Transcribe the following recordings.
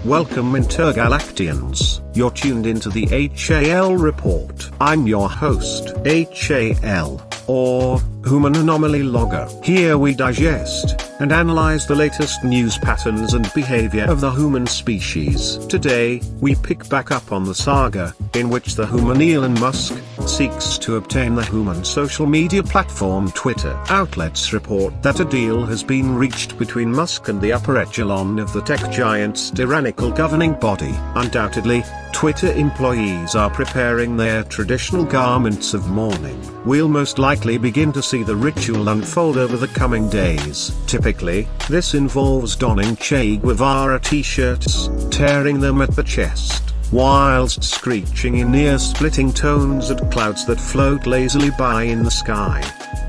Welcome intergalactians, you're tuned into the H.A.L Report. I'm your host, H.A.L, or Human Anomaly Logger. Here we digest and analyze the latest news patterns and behavior of the human species. Today, we pick back up on the saga, in which the human Elon Musk seeks to obtain the human social media platform Twitter. Outlets report that a deal has been reached between Musk and the upper echelon of the tech giant's tyrannical governing body. Undoubtedly, Twitter employees are preparing their traditional garments of mourning. We'll most likely begin to see the ritual unfold over the coming days. Typically, this involves donning Che Guevara t-shirts, tearing them at the chest, whilst screeching in ear-splitting tones at clouds that float lazily by in the sky.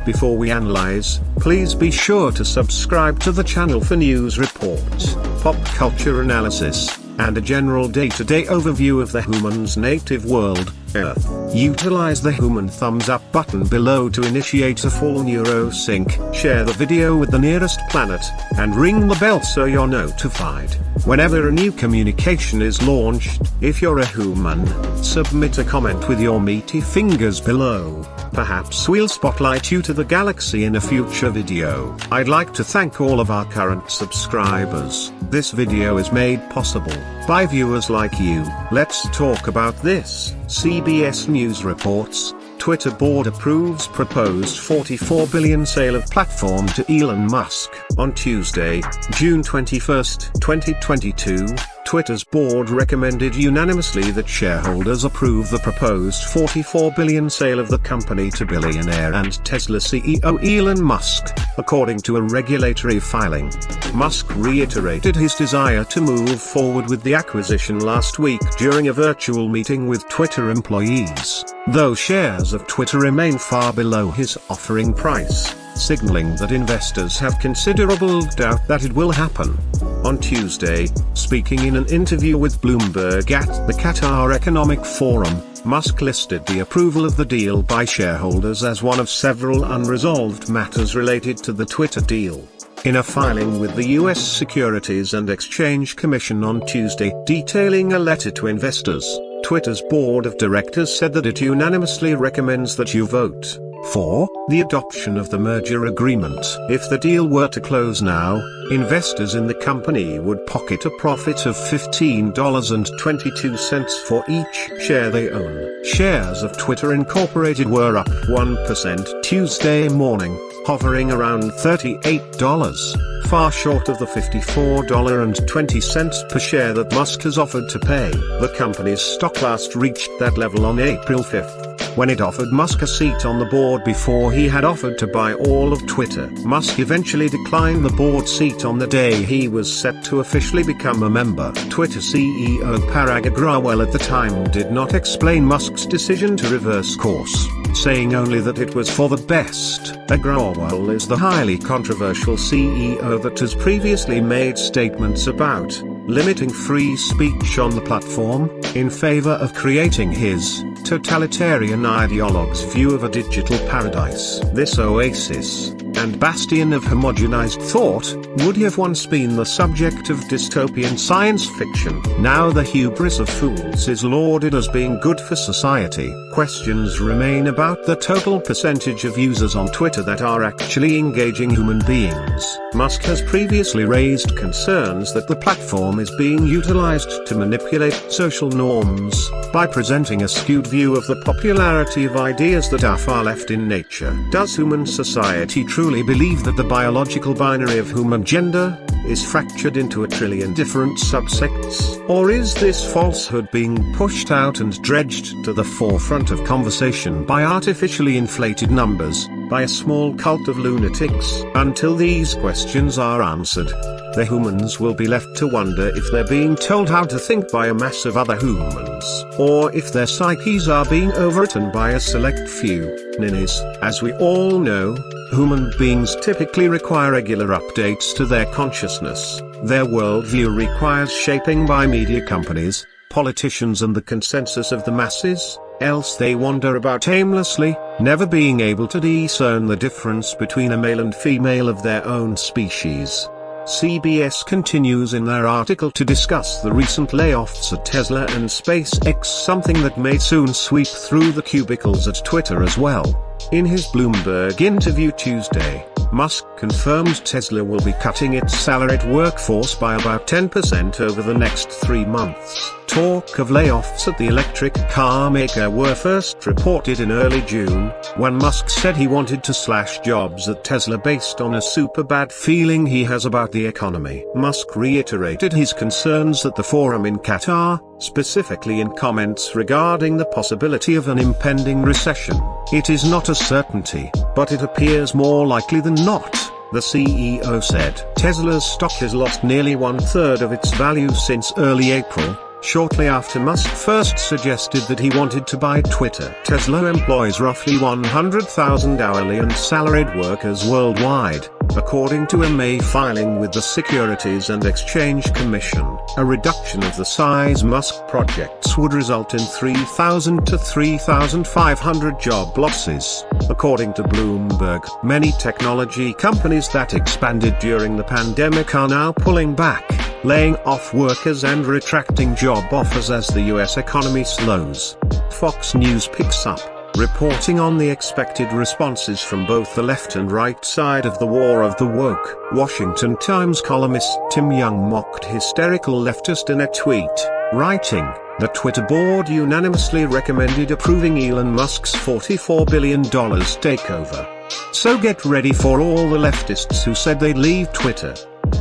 Before we analyze, please be sure to subscribe to the channel for news reports, pop culture analysis, and a general day-to-day overview of the human's native world, Earth. Utilize the human thumbs up button below to initiate a full neurosync, share the video with the nearest planet, and ring the bell so you're notified whenever a new communication is launched. If you're a human, submit a comment with your meaty fingers below. Perhaps we'll spotlight you to the galaxy in a future video. I'd like to thank all of our current subscribers. This video is made possible by viewers like you. Let's talk about this. CBS News reports, Twitter board approves proposed $44 billion sale of platform to Elon Musk. On Tuesday, June 21, 2022, Twitter's board recommended unanimously that shareholders approve the proposed $44 billion sale of the company to billionaire and Tesla CEO Elon Musk, according to a regulatory filing. Musk reiterated his desire to move forward with the acquisition last week during a virtual meeting with Twitter employees, though shares of Twitter remain far below his offering price, signaling that investors have considerable doubt that it will happen. On Tuesday, speaking in an interview with Bloomberg at the Qatar Economic Forum, Musk listed the approval of the deal by shareholders as one of several unresolved matters related to the Twitter deal. In a filing with the U.S. Securities and Exchange Commission on Tuesday detailing a letter to investors, Twitter's board of directors said that it unanimously recommends that you vote for the adoption of the merger agreement. If the deal were to close now, investors in the company would pocket a profit of $15.22 for each share they own. Shares of Twitter Incorporated were up 1% Tuesday morning, hovering around $38, far short of the $54.20 per share that Musk has offered to pay. The company's stock last reached that level on April 5th. When it offered Musk a seat on the board before he had offered to buy all of Twitter. Musk eventually declined the board seat on the day he was set to officially become a member. Twitter CEO Parag Agrawal at the time did not explain Musk's decision to reverse course, saying only that it was for the best. Agrawal is the highly controversial CEO that has previously made statements about limiting free speech on the platform, in favor of creating his totalitarian ideologue's view of a digital paradise. This oasis and bastion of homogenized thought would have once been the subject of dystopian science fiction. Now the hubris of fools is lauded as being good for society. Questions remain about the total percentage of users on Twitter that are actually engaging human beings. Musk has previously raised concerns that the platform is being utilized to manipulate social norms by presenting a skewed view of the popularity of ideas that are far left in nature. Does human society truly believe that the biological binary of human gender is fractured into a trillion different subsects? Or is this falsehood being pushed out and dredged to the forefront of conversation by artificially inflated numbers, by a small cult of lunatics? Until these questions are answered, the humans will be left to wonder if they're being told how to think by a mass of other humans, or if their psyches are being overwritten by a select few ninnies. As we all know, human beings typically require regular updates to their consciousness. Their worldview requires shaping by media companies, politicians and the consensus of the masses, else they wander about aimlessly, never being able to discern the difference between a male and female of their own species. CBS continues in their article to discuss the recent layoffs at Tesla and SpaceX, something that may soon sweep through the cubicles at Twitter as well. In his Bloomberg interview Tuesday, Musk confirmed Tesla will be cutting its salaried workforce by about 10% over the next 3 months. Talk of layoffs at the electric car maker were first reported in early June, when Musk said he wanted to slash jobs at Tesla based on a super bad feeling he has about the economy. Musk reiterated his concerns at the forum in Qatar, specifically in comments regarding the possibility of an impending recession. "It is not a certainty, but it appears more likely than not," the CEO said. Tesla's stock has lost nearly 1/3 of its value since early April, shortly after Musk first suggested that he wanted to buy Twitter. Tesla employs roughly 100,000 hourly and salaried workers worldwide, according to a May filing with the Securities and Exchange Commission. A reduction of the size Musk projects would result in 3,000 to 3,500 job losses, according to Bloomberg. Many technology companies that expanded during the pandemic are now pulling back, laying off workers and retracting job offers as the US economy slows. Fox News picks up, reporting on the expected responses from both the left and right side of the war of the woke. Washington Times columnist Tim Young mocked hysterical leftist in a tweet, writing, "The Twitter board unanimously recommended approving Elon Musk's $44 billion takeover. So get ready for all the leftists who said they'd leave Twitter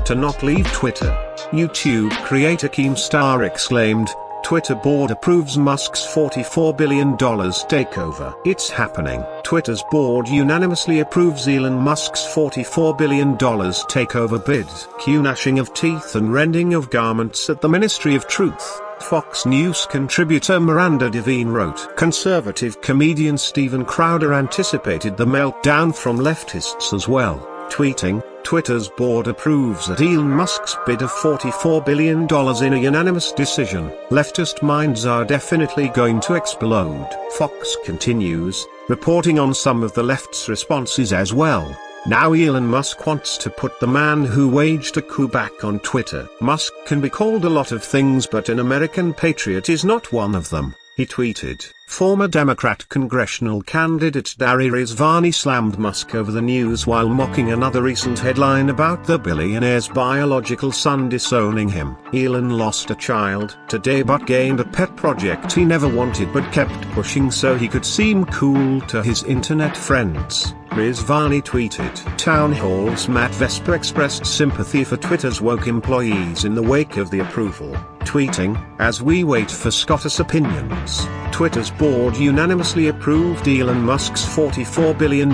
to not leave Twitter." YouTube creator Keemstar exclaimed, "Twitter board approves Musk's $44 billion takeover. It's happening." Twitter's board unanimously approves Elon Musk's $44 billion takeover bid. Cue gnashing of teeth and rending of garments at the Ministry of Truth. Fox News contributor Miranda Devine wrote, "Conservative comedian Steven Crowder anticipated the meltdown from leftists as well, tweeting, Twitter's board approves at Elon Musk's bid of $44 billion in a unanimous decision. Leftist minds are definitely going to explode." Fox continues, reporting on some of the left's responses as well. Now Elon Musk wants to put the man who waged a coup back on Twitter. "Musk can be called a lot of things, but an American patriot is not one of them," he tweeted. Former Democrat congressional candidate Dari Rizvani slammed Musk over the news while mocking another recent headline about the billionaire's biological son disowning him. "Elon lost a child today but gained a pet project he never wanted but kept pushing so he could seem cool to his internet friends," Rizvani tweeted. Town Hall's Matt Vesper expressed sympathy for Twitter's woke employees in the wake of the approval, tweeting, "As we wait for Scott's opinions, Twitter's board unanimously approved Elon Musk's $44 billion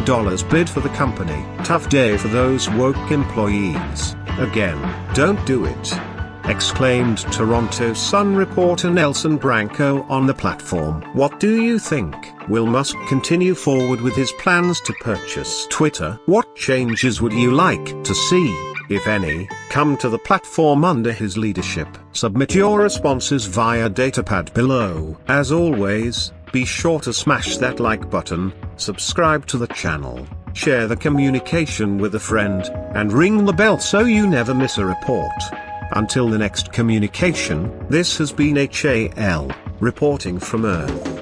bid for the company. Tough day for those woke employees. Again, don't do it," exclaimed Toronto Sun reporter Nelson Branco on the platform. What do you think? Will Musk continue forward with his plans to purchase Twitter? What changes would you like to see, if any, come to the platform under his leadership? Submit your responses via datapad below. As always, be sure to smash that like button, subscribe to the channel, share the communication with a friend, and ring the bell so you never miss a report. Until the next communication, this has been H.A.L. reporting from Earth.